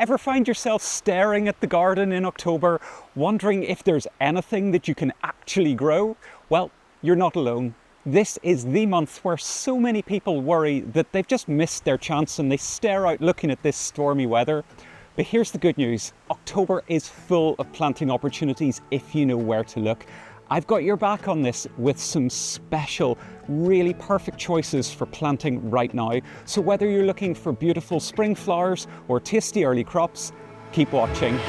Ever find yourself staring at the garden in October, wondering if there's anything that you can actually grow? Well, you're not alone. This is the month where so many people worry that they've just missed their chance and they stare out looking at this stormy weather. But here's the good news. October is full of planting opportunities if you know where to look. I've got your back on this with some special, really perfect choices for planting right now. So whether you're looking for beautiful spring flowers or tasty early crops, keep watching.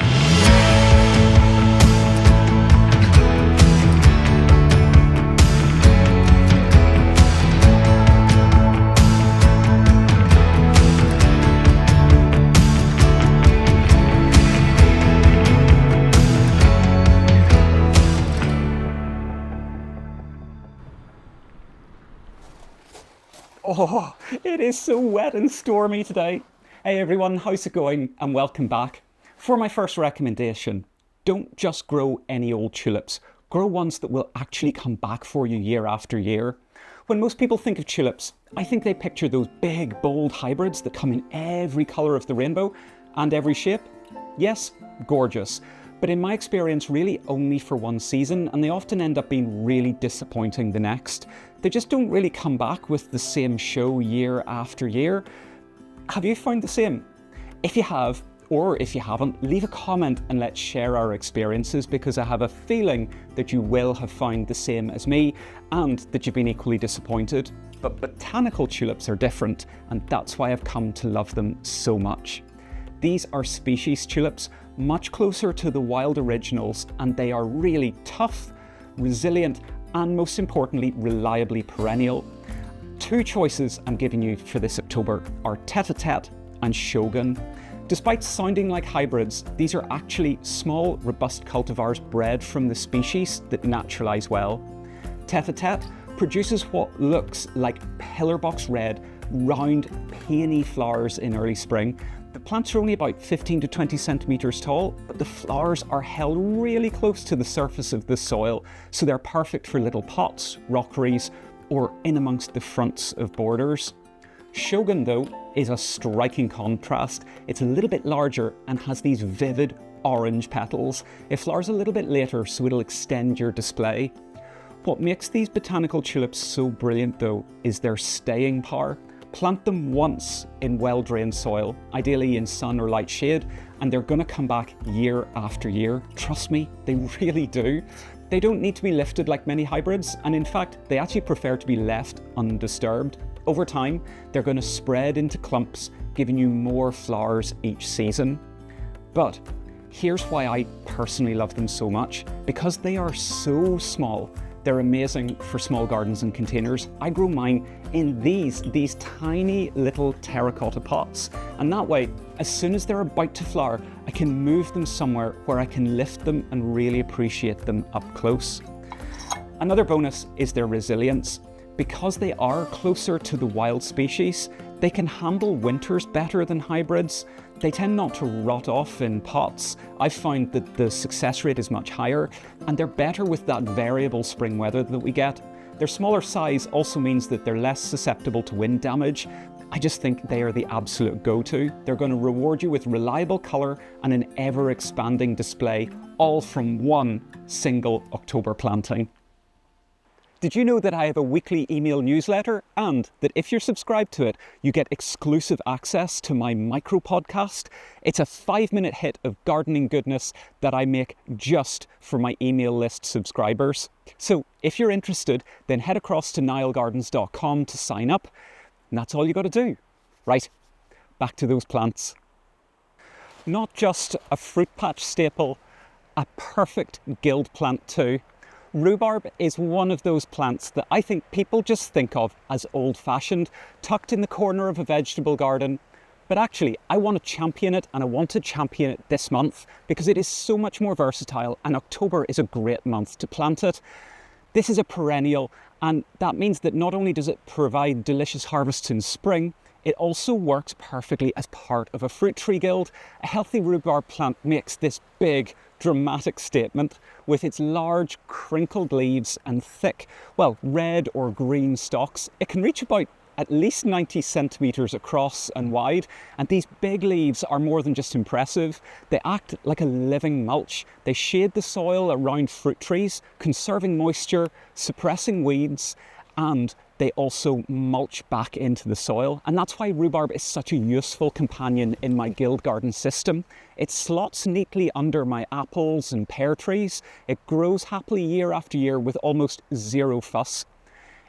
Oh, it is so wet and stormy today. Hey everyone, how's it going? And welcome back. For my first recommendation, don't just grow any old tulips. Grow ones that will actually come back for you year after year. When most people think of tulips, I think they picture those big, bold hybrids that come in every colour of the rainbow and every shape. Yes, gorgeous. But in my experience, really only for one season, and they often end up being really disappointing the next. They just don't really come back with the same show year after year. Have you found the same? If you have, or if you haven't, leave a comment and let's share our experiences, because I have a feeling that you will have found the same as me and that you've been equally disappointed. But botanical tulips are different, and that's why I've come to love them so much. These are species tulips, much closer to the wild originals, and they are really tough, resilient, and most importantly, reliably perennial. Two choices I'm giving you for this October are Tete-a-Tete and Shogun. Despite sounding like hybrids, these are actually small, robust cultivars bred from the species that naturalise well. Tete-a-Tete produces what looks like pillar box red, round, peony flowers in early spring. The plants are only about 15 to 20 centimetres tall, but the flowers are held really close to the surface of the soil, so they're perfect for little pots, rockeries, or in amongst the fronts of borders. Shogun, though, is a striking contrast. It's a little bit larger and has these vivid orange petals. It flowers a little bit later, so it'll extend your display. What makes these botanical tulips so brilliant, though, is their staying power. Plant them once in well-drained soil, ideally in sun or light shade, and they're going to come back year after year. Trust me, they really do. They don't need to be lifted like many hybrids, and in fact, they actually prefer to be left undisturbed. Over time, they're going to spread into clumps, giving you more flowers each season. But here's why I personally love them so much. Because they are so small, they're amazing for small gardens and containers. I grow mine in these tiny little terracotta pots. And that way, as soon as they're about to flower, I can move them somewhere where I can lift them and really appreciate them up close. Another bonus is their resilience. Because they are closer to the wild species, they can handle winters better than hybrids. They tend not to rot off in pots. I've found that the success rate is much higher, and they're better with that variable spring weather that we get. Their smaller size also means that they're less susceptible to wind damage. I just think they are the absolute go-to. They're going to reward you with reliable colour and an ever-expanding display, all from one single October planting. Did you know that I have a weekly email newsletter, and that if you're subscribed to it, you get exclusive access to my micro podcast? It's a 5-minute hit of gardening goodness that I make just for my email list subscribers. So if you're interested, then head across to niallgardens.com to sign up, and that's all you got to do. Right, back to those plants. Not just a fruit patch staple, a perfect guild plant too. Rhubarb is one of those plants that I think people just think of as old-fashioned, tucked in the corner of a vegetable garden. But actually, I want to champion it, and I want to champion it this month because it is so much more versatile, and October is a great month to plant it. This is a perennial, and that means that not only does it provide delicious harvests in spring, it also works perfectly as part of a fruit tree guild. A healthy rhubarb plant makes this big, dramatic statement with its large, crinkled leaves and thick, well, red or green stalks. It can reach about at least 90 centimetres across and wide, and these big leaves are more than just impressive. They act like a living mulch. They shade the soil around fruit trees, conserving moisture, suppressing weeds, and they also mulch back into the soil. And that's why rhubarb is such a useful companion in my guild garden system. It slots neatly under my apples and pear trees. It grows happily year after year with almost zero fuss.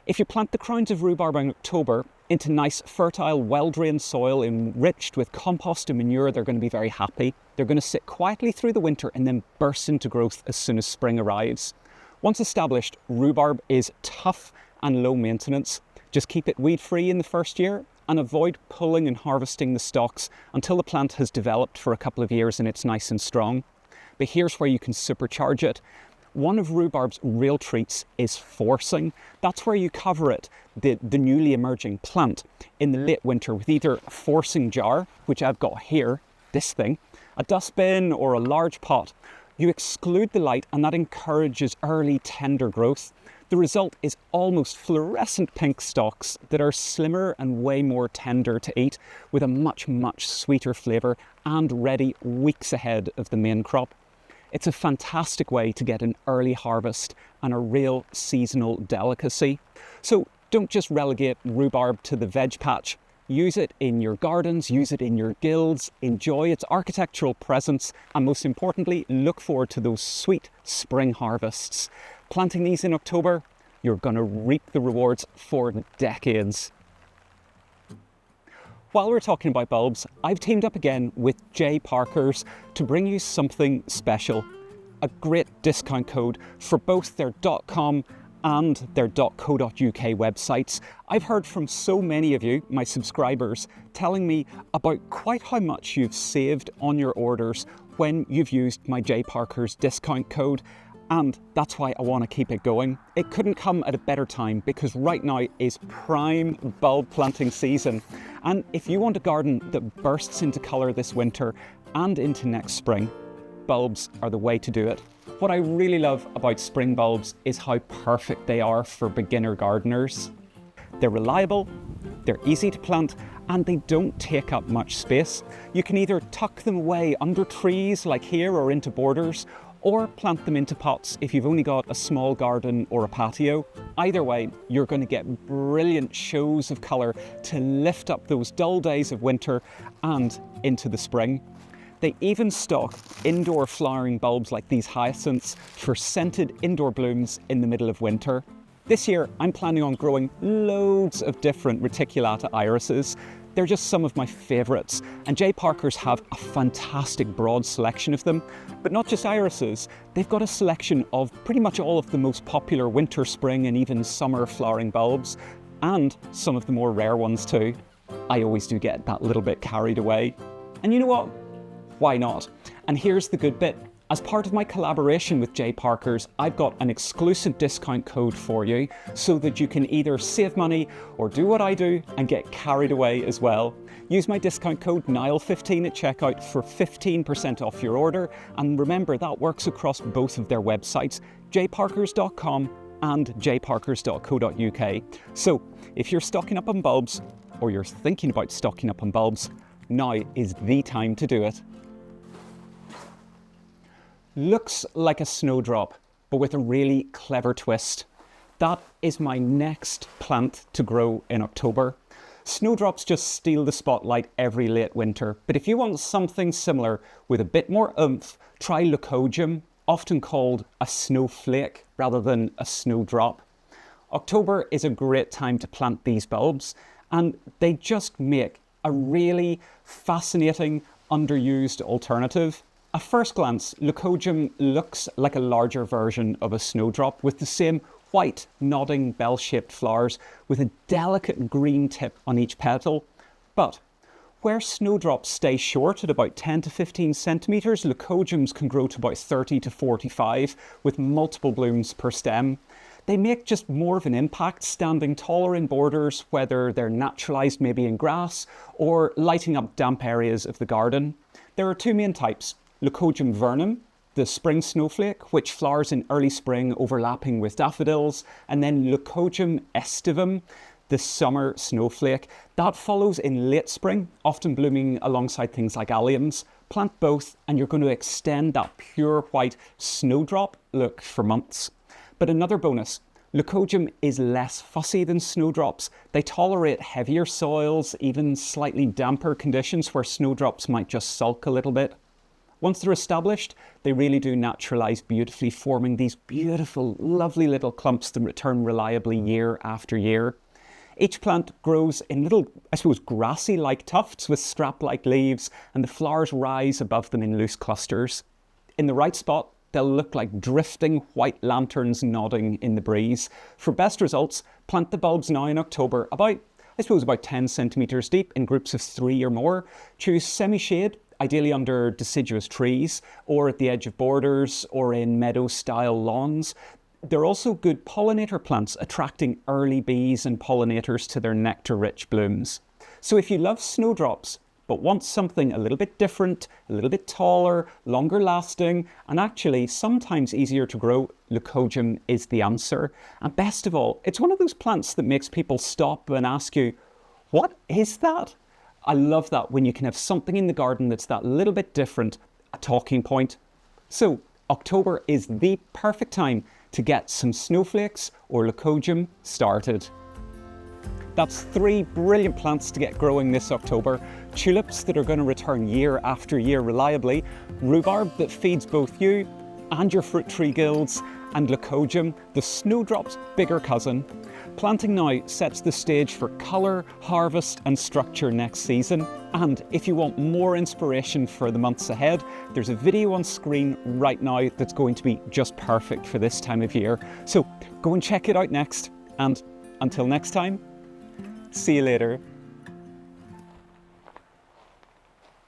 If you plant the crowns of rhubarb in October into nice, fertile, well-drained soil enriched with compost and manure, they're going to be very happy. They're going to sit quietly through the winter and then burst into growth as soon as spring arrives. Once established, rhubarb is tough and low maintenance. Just keep it weed-free in the first year and avoid pulling and harvesting the stalks until the plant has developed for a couple of years and it's nice and strong. But here's where you can supercharge it. One of rhubarb's real treats is forcing. That's where you cover it, the newly emerging plant, in the late winter with either a forcing jar, which I've got here, this thing, a dustbin or a large pot. You exclude the light and that encourages early tender growth. The result is almost fluorescent pink stalks that are slimmer and way more tender to eat, with a much, much sweeter flavour and ready weeks ahead of the main crop. It's a fantastic way to get an early harvest and a real seasonal delicacy. So don't just relegate rhubarb to the veg patch. Use it in your gardens, use it in your guilds, enjoy its architectural presence, and most importantly, look forward to those sweet spring harvests. Planting these in October, you're going to reap the rewards for decades. While we're talking about bulbs, I've teamed up again with J. Parker's to bring you something special. A great discount code for both their .com and their .co.uk websites. I've heard from so many of you, my subscribers, telling me about quite how much you've saved on your orders when you've used my J. Parker's discount code. And that's why I want to keep it going. It couldn't come at a better time because right now is prime bulb planting season. And if you want a garden that bursts into colour this winter and into next spring, bulbs are the way to do it. What I really love about spring bulbs is how perfect they are for beginner gardeners. They're reliable, they're easy to plant, and they don't take up much space. You can either tuck them away under trees like here or into borders, or plant them into pots if you've only got a small garden or a patio. Either way, you're going to get brilliant shows of colour to lift up those dull days of winter and into the spring. They even stock indoor flowering bulbs like these hyacinths for scented indoor blooms in the middle of winter. This year, I'm planning on growing loads of different reticulata irises. They're just some of my favourites, and J. Parker's have a fantastic broad selection of them. But not just irises, they've got a selection of pretty much all of the most popular winter, spring and even summer flowering bulbs, and some of the more rare ones too. I always do get that little bit carried away. And you know what? Why not? And here's the good bit. As part of my collaboration with J. Parker's, I've got an exclusive discount code for you so that you can either save money or do what I do and get carried away as well. Use my discount code Niall15 at checkout for 15% off your order, and remember that works across both of their websites, jparkers.com and jparkers.co.uk. So if you're stocking up on bulbs, or you're thinking about stocking up on bulbs, now is the time to do it. Looks like a snowdrop, but with a really clever twist. That is my next plant to grow in October. Snowdrops just steal the spotlight every late winter, but if you want something similar with a bit more oomph, try Leucojum, often called a snowflake rather than a snowdrop. October is a great time to plant these bulbs, and they just make a really fascinating, underused alternative. At first glance, Leucojum looks like a larger version of a snowdrop with the same white, nodding, bell-shaped flowers with a delicate green tip on each petal. But where snowdrops stay short at about 10 to 15 centimetres, Leucojums can grow to about 30 to 45 with multiple blooms per stem. They make just more of an impact standing taller in borders, whether they're naturalised maybe in grass or lighting up damp areas of the garden. There are two main types. Leucojum vernum, the spring snowflake, which flowers in early spring overlapping with daffodils, and then Leucojum aestivum, the summer snowflake. That follows in late spring, often blooming alongside things like alliums. Plant both and you're going to extend that pure white snowdrop look for months. But another bonus, Leucojum is less fussy than snowdrops. They tolerate heavier soils, even slightly damper conditions where snowdrops might just sulk a little bit. Once they're established, they really do naturalise beautifully, forming these beautiful, lovely little clumps that return reliably year after year. Each plant grows in little, I suppose, grassy-like tufts with strap-like leaves, and the flowers rise above them in loose clusters. In the right spot, they'll look like drifting white lanterns nodding in the breeze. For best results, plant the bulbs now in October, about 10 centimetres deep in groups of 3 or more. Choose semi-shade, ideally under deciduous trees, or at the edge of borders, or in meadow-style lawns. They're also good pollinator plants, attracting early bees and pollinators to their nectar-rich blooms. So if you love snowdrops, but want something a little bit different, a little bit taller, longer lasting, and actually sometimes easier to grow, Leucojum is the answer. And best of all, it's one of those plants that makes people stop and ask you, what is that? I love that when you can have something in the garden that's that little bit different, a talking point. So October is the perfect time to get some snowflakes or Leucojum started. That's 3 brilliant plants to get growing this October. Tulips that are going to return year after year reliably, rhubarb that feeds both you and your fruit tree guilds, and Leucojum, the snowdrop's bigger cousin. Planting now sets the stage for colour, harvest and structure next season. And if you want more inspiration for the months ahead, there's a video on screen right now that's going to be just perfect for this time of year. So go and check it out next. And until next time, see you later.